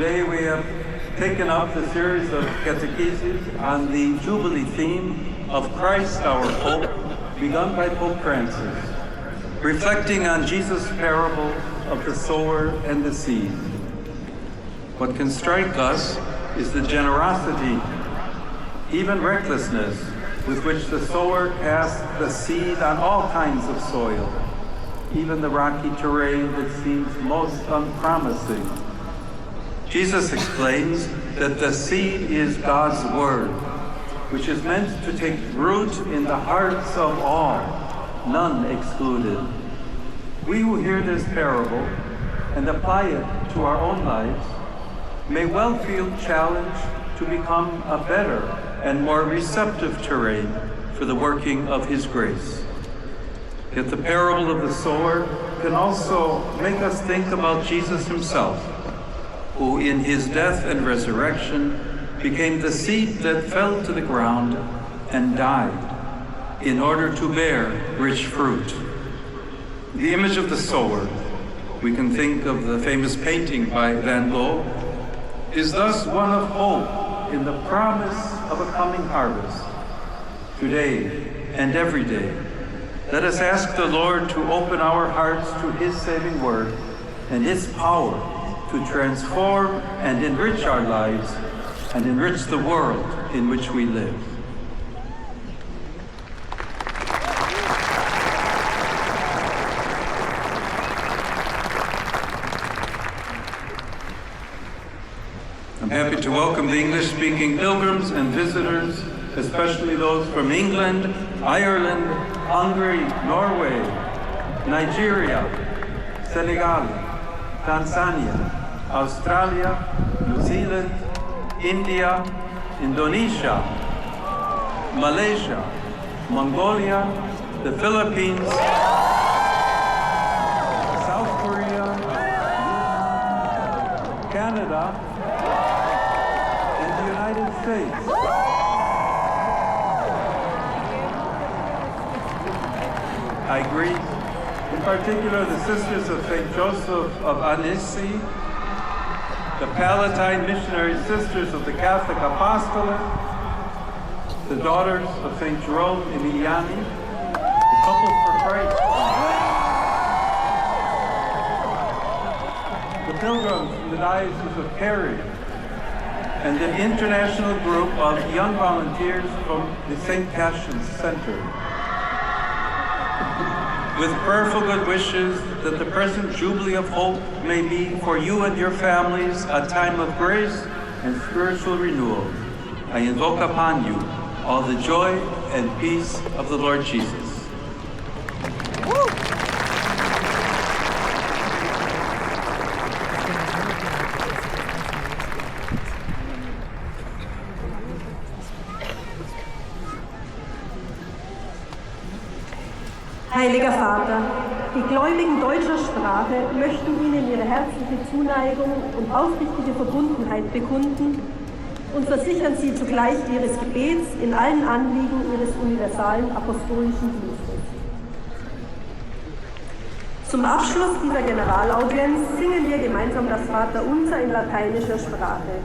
Today we have taken up the series of catecheses on the Jubilee theme of Christ our Pope, begun by Pope Francis, reflecting on Jesus' parable of the sower and the seed. What can strike us is the generosity, even recklessness, with which the sower casts the seed on all kinds of soil, even the rocky terrain that seems most unpromising. Jesus explains that the seed is God's word, which is meant to take root in the hearts of all, none excluded. We who hear this parable and apply it to our own lives may well feel challenged to become a better and more receptive terrain for the working of His grace. Yet the parable of the sower can also make us think about Jesus Himself, who in His death and resurrection became the seed that fell to the ground and died in order to bear rich fruit. The image of the sower, we can think of the famous painting by Van Gogh, is thus one of hope in the promise of a coming harvest. Today and every day, let us ask the Lord to open our hearts to His saving word and His power to transform and enrich our lives and enrich the world in which we live. I'm happy to welcome the English-speaking pilgrims and visitors, especially those from England, Ireland, Hungary, Norway, Nigeria, Senegal, Tanzania, Australia, New Zealand, India, Indonesia, Malaysia, Mongolia, the Philippines, South Korea, Canada, and the United States. I greet in particular the Sisters of St. Joseph of Annecy, the Palatine Missionary Sisters of the Catholic Apostolate, the Daughters of St. Jerome Emiliani, the Couples for Christ, the pilgrims from the Diocese of Cary, and the international group of young volunteers from the St. Cassian's Center. With prayerful good wishes that the present Jubilee of Hope may be for you and your families a time of grace and spiritual renewal, I invoke upon you all the joy and peace of the Lord Jesus. Heiliger Vater, die Gläubigen deutscher Sprache möchten Ihnen ihre herzliche Zuneigung und aufrichtige Verbundenheit bekunden und versichern Sie zugleich Ihres Gebets in allen Anliegen Ihres universalen apostolischen Dienstes. Zum Abschluss dieser Generalaudienz singen wir gemeinsam das Vaterunser in lateinischer Sprache.